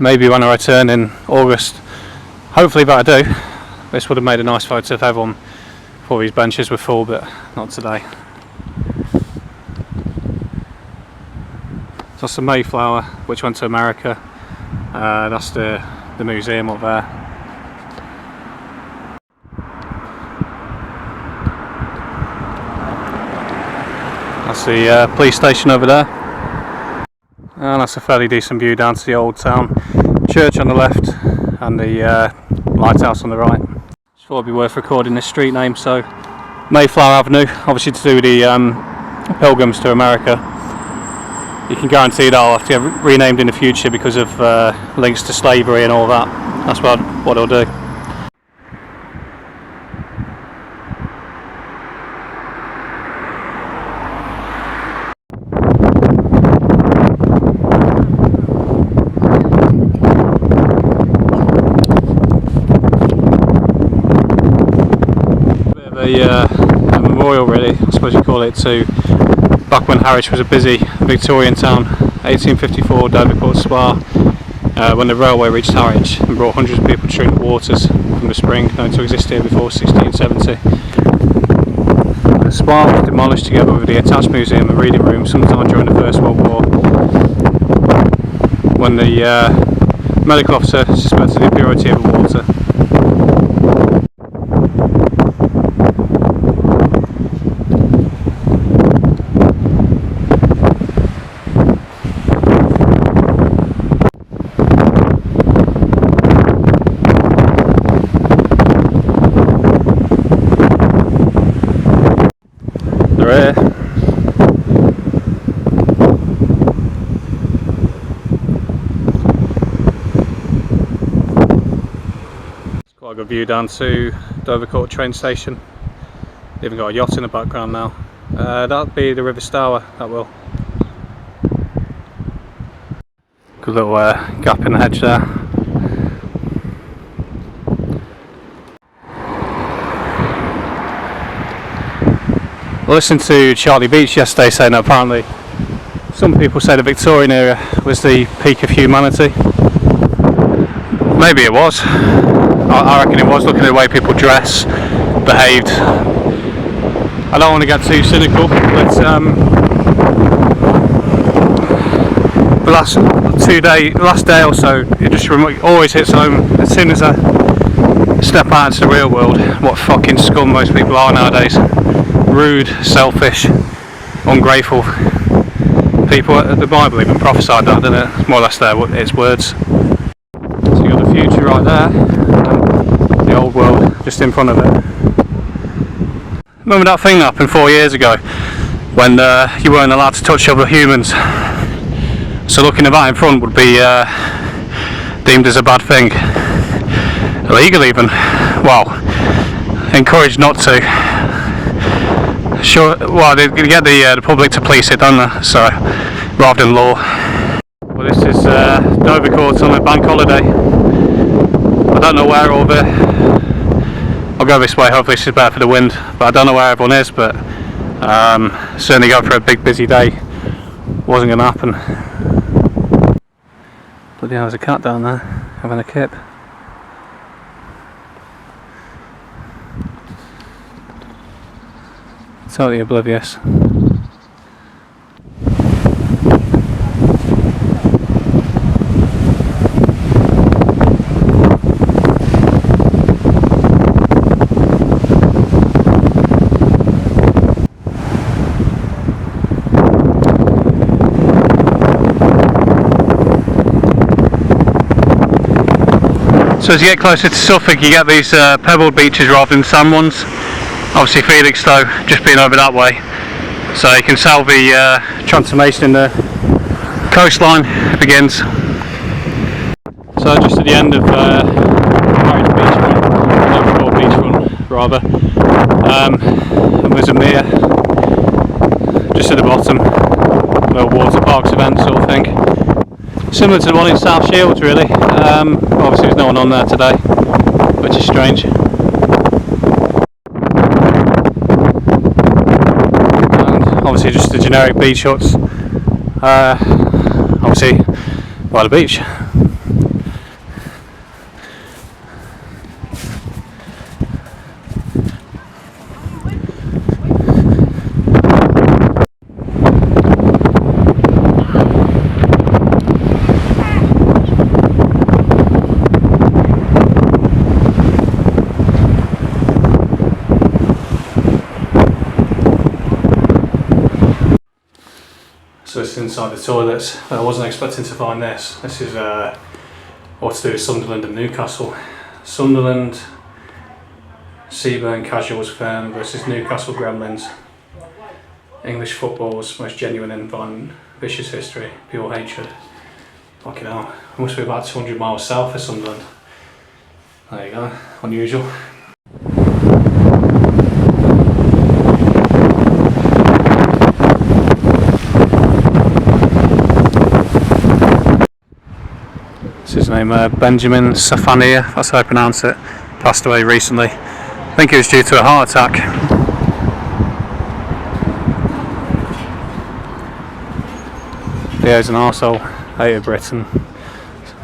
maybe when I return in August. Hopefully that I do. This would have made a nice photo of everyone before these benches were full, but not today. So that's the Mayflower, which went to America. That's the museum up there. That's the police station over there. And that's a fairly decent view down to the old town. Church on the left and the lighthouse on the right. Just thought it'd be worth recording this street name. So Mayflower Avenue, obviously to do with the pilgrims to America. You can guarantee that I'll have to get renamed in the future because of links to slavery and all that. That's what I'll do. A memorial, really, I suppose you call it, to back when Harwich was a busy Victorian town. 1854 Dovercourt Spa, when the railway reached Harwich and brought hundreds of people to drink the waters from the spring known to exist here before 1670. The spa was demolished together with the attached museum and reading room sometime during the First World War, when the medical officer suspected the impurity of the water. It's quite a good view down to Dovercourt train station. They've even got a yacht in the background now. That'll be the River Stour, that will. Good little gap in the hedge there. I listened to Charlie Beach yesterday saying that apparently some people say the Victorian era was the peak of humanity. Maybe it was. I reckon it was, looking at the way people dress, behaved. I don't want to get too cynical, but the last day or so, it just always hits home. As soon as I step out into the real world, what fucking scum most people are nowadays. Rude, selfish, ungrateful people. The Bible even prophesied that, didn't it? More or less its words. So you've got the future right there, and the old world just in front of it. Remember that thing that happened 4 years ago when you weren't allowed to touch other humans? So looking at that in front would be deemed as a bad thing. Illegal even. Well, encouraged not to. Sure, well, they get the public to police it, don't they? So, rather than law. Well, this is Dovercourt on a bank holiday. I don't know where all the... I'll go this way, hopefully this is better for the wind. But I don't know where everyone is, but certainly going for a big busy day wasn't going to happen. Bloody hell, there's a cat down there having a kip. Totally oblivious. So as you get closer to Suffolk, you get these pebbled beaches rather than sand ones. Obviously Felix though, just being over that way, so you can tell the transformation in the coastline begins. So just at the end of Harwich beachfront, Dovercourt beachfront rather, and there's a mere just at the bottom, little water parks event sort of thing. Similar to the one in South Shields really, obviously there's no one on there today, which is strange. Obviously just the generic beach huts, obviously by the beach. inside the toilets. I wasn't expecting to find this. This is what to do with Sunderland and Newcastle. Sunderland Seaburn Casuals Firm versus Newcastle Gremlins. English football's most genuine and violent, vicious history, pure hatred. Fucking hell. It must be about 200 miles south of Sunderland. There you go. Unusual. This is his name, Benjamin Safania, that's how I pronounce it. Passed away recently. I think it was due to a heart attack. Yeah, he's an arsehole, hated Britain.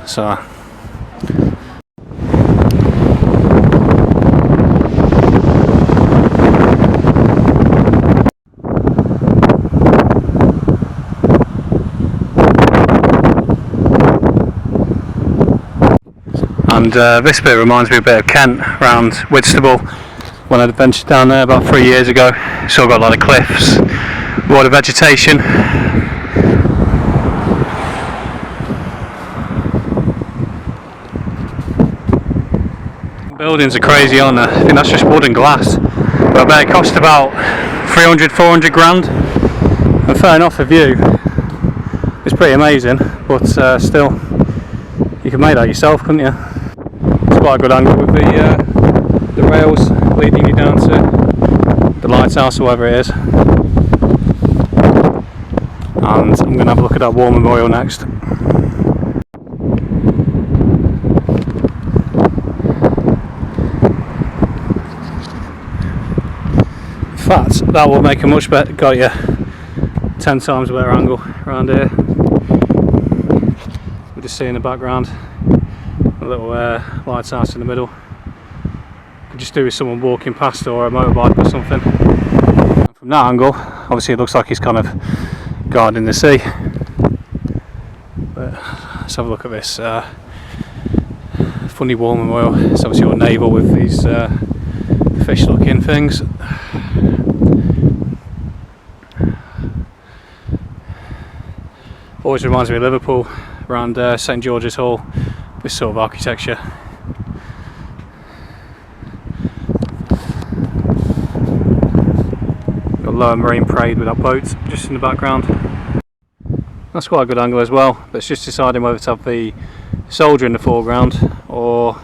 So. And this bit reminds me a bit of Kent, around Whitstable, when I ventured down there about 3 years ago. Still got a lot of cliffs, a lot of vegetation. Buildings are crazy, aren't they? I think that's just wood and glass. But I bet it cost about 300-400 grand. And fair enough, the view is pretty amazing, but still, you could make that yourself, couldn't you? It's quite a good angle with the rails leading you down to the lighthouse or whatever it is. And I'm going to have a look at that war memorial next. In fact, that will make a much better, got you 10 times better angle around here. With the sea in the background, a little lighthouse in the middle. Could just do with someone walking past or a motorbike or something. And from that angle, obviously it looks like he's kind of guarding the sea. But let's have a look at this funny war memorial. It's obviously all naval with these fish-looking things. Always reminds me of Liverpool, around St George's Hall, this sort of architecture. Got Lower Marine Parade with that boat just in the background. That's quite a good angle as well, but it's just deciding whether to have the soldier in the foreground or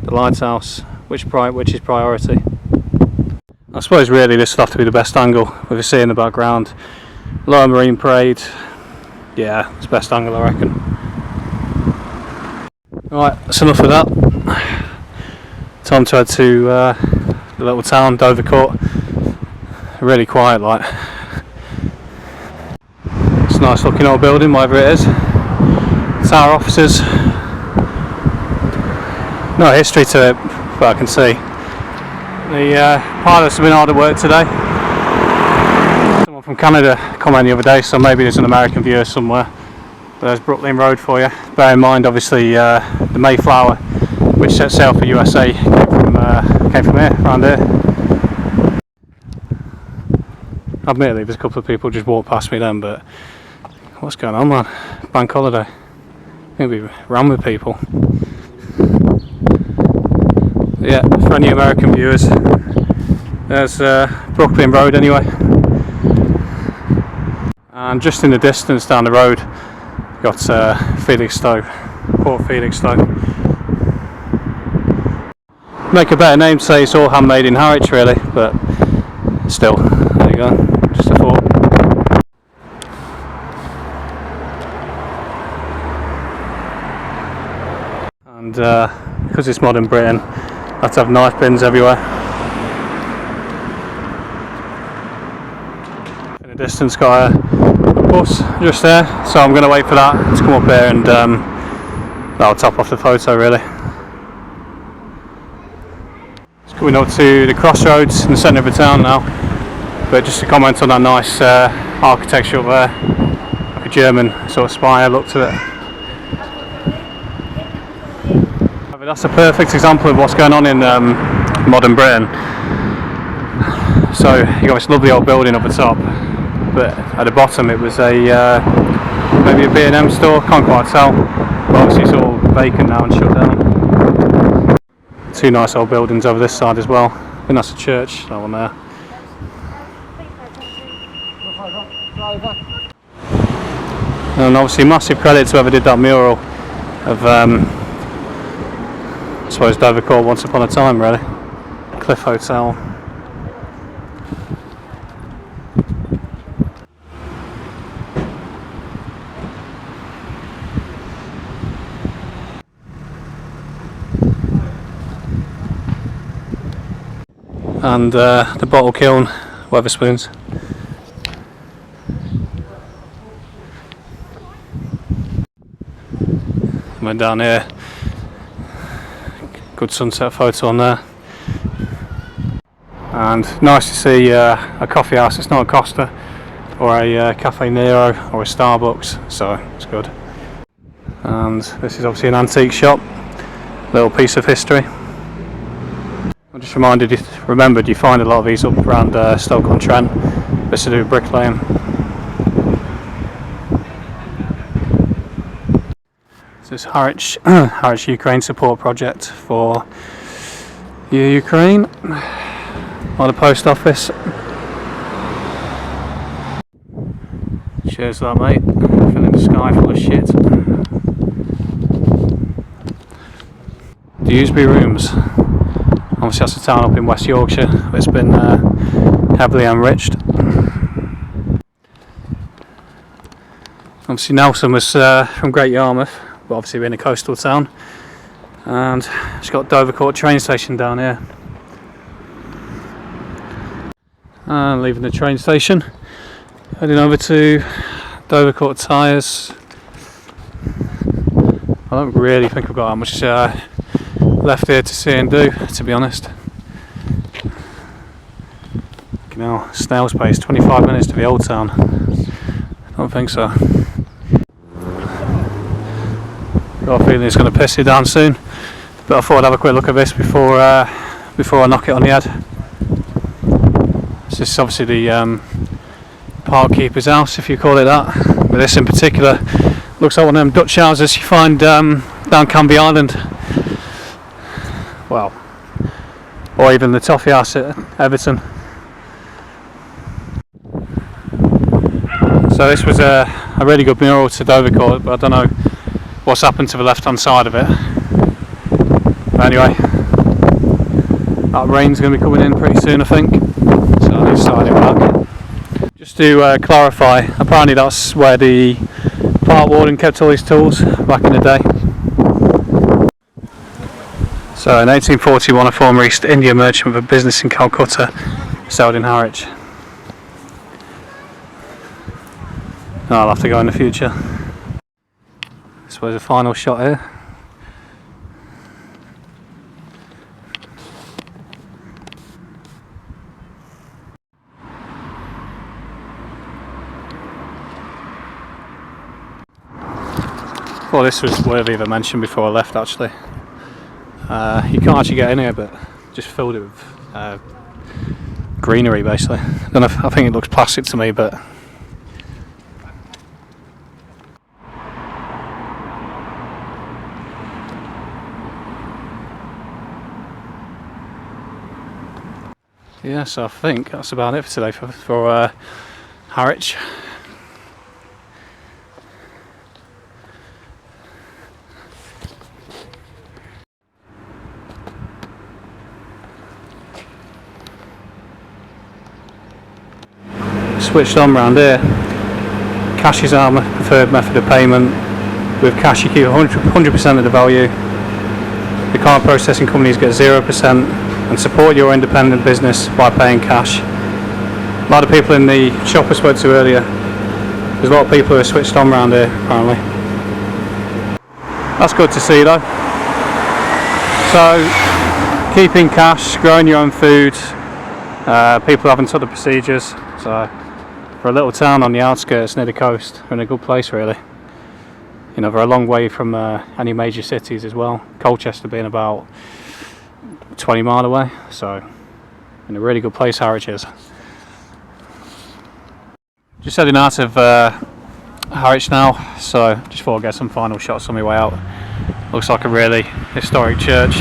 the lighthouse, which is priority. I suppose really this would have to be the best angle with the sea in the background. Lower Marine Parade, yeah, it's the best angle I reckon. Right, that's enough of that. Time to head to the little town, Dovercourt. Really quiet like. It's a nice looking old building, whatever it is. It's our offices. No history to it, but I can see. The pilots have been hard at work today. Someone from Canada commented the other day, so maybe there's an American viewer somewhere. But there's Brooklyn Road for you. Bear in mind, obviously, the Mayflower, which set sail for USA, came from here, around here. Admittedly, there's a couple of people just walked past me then, but what's going on, man? Bank holiday. I think we ran with people. Yeah, for any American viewers, there's Brooklyn Road anyway. And just in the distance down the road, you've got Felixstowe, Port Felixstowe. Make a better name to say it's all handmade in Harwich really, but still, there you go, just a thought. And because it's modern Britain, I have to have knife bins everywhere. In the distance got a bus just there, so I'm going to wait for that to come up here and that'll top off the photo really. It's coming up to the crossroads in the centre of the town now, but just to comment on that nice architecture up there, like a German sort of spire look to it. That's a perfect example of what's going on in modern Britain. So you got this lovely old building up the top, but at the bottom it was a maybe a B&M store, can't quite tell, but obviously it's all vacant now and shut down. Two nice old buildings over this side as well. I think that's a church, that one there. And obviously massive credit to whoever did that mural of I suppose Dovercourt once upon a time, really. Cliff Hotel. And the bottle kiln, Wetherspoons. Went down here. Good sunset photo on there. And nice to see a coffee house. It's not a Costa or a Cafe Nero or a Starbucks, so it's good. And this is obviously an antique shop. Little piece of history. I just remembered you find a lot of these up around Stoke-on-Trent. Bits to do with bricklaying. This is Harwich, Harwich Ukraine support project for Ukraine by the post office. Cheers to that, mate. Filling the sky full of shit. Dewsbury Rooms. Obviously that's a town up in West Yorkshire. It's been heavily enriched. Obviously Nelson was from Great Yarmouth, but obviously being a coastal town. And it's got Dovercourt train station down here. And leaving the train station, heading over to Dovercourt Tyres. I don't really think I've got that much left here to see and do, to be honest. Now, snail's pace, 25 minutes to the old town. I don't think so. Got a feeling it's going to piss you down soon, but I thought I'd have a quick look at this before I knock it on the head. This is obviously the park keeper's house, if you call it that. But this in particular looks like one of them Dutch houses you find down Canby Island. Well, or even the Toffee House at Everton. So this was a really good mural to Dovercourt, but I don't know what's happened to the left hand side of it. But anyway, that rain's going to be coming in pretty soon, I think, so I need to start it back. Just to clarify, apparently that's where the park warden kept all his tools back in the day. So in 1841 a former East India merchant with a business in Calcutta sailed in Harwich. I'll have to go in the future. This was the final shot here. Well, this was worthy of a mention before I left, actually. You can't actually get in here, but just filled it with greenery, basically. I think it looks plastic to me, but yeah, so I think that's about it for today for Harwich. Switched on round here. Cash is our preferred method of payment. With cash you keep 100% of the value. The card processing companies get 0%, and support your independent business by paying cash. A lot of people in the shop I spoke to earlier, there's a lot of people who are switched on around here apparently. That's good to see though. So keeping cash, growing your own food, people haven't took the procedures, so for a little town on the outskirts near the coast, we're in a good place really. You know, they're a long way from any major cities as well, Colchester being about 20 mile away, so in a really good place Harwich is. Just heading out of Harwich now, so just thought I'd get some final shots on my way out. Looks like a really historic church.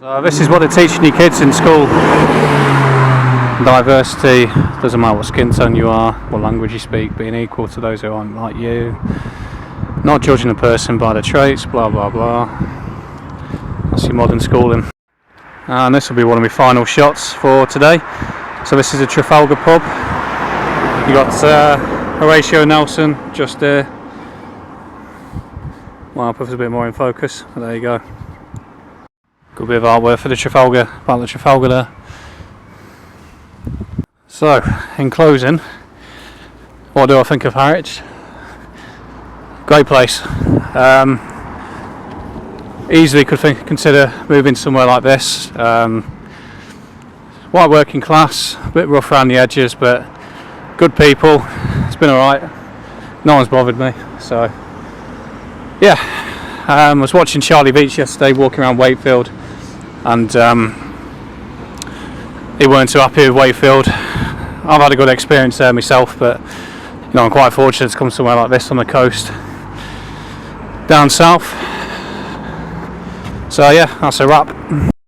So this is what they're teaching your kids in school. Diversity, doesn't matter what skin tone you are, what language you speak, being equal to those who aren't like you, not judging a person by their traits, blah blah blah. That's your modern schooling. And this will be one of my final shots for today. So this is a Trafalgar pub. You got Horatio Nelson just there. Well, I'll put a bit more in focus, but there you go. Good bit of artwork for the Trafalgar, about the Trafalgar there. So, in closing, what do I think of Harwich? Great place. Easily could consider moving somewhere like this. White working class, a bit rough around the edges, but good people. It's been alright. No one's bothered me. So, yeah. I was watching Charlie Beach yesterday, walking around Wakefield, and he weren't too happy with Wakefield. I've had a good experience there myself, but you know, I'm quite fortunate to come somewhere like this on the coast down south. So yeah, that's a wrap.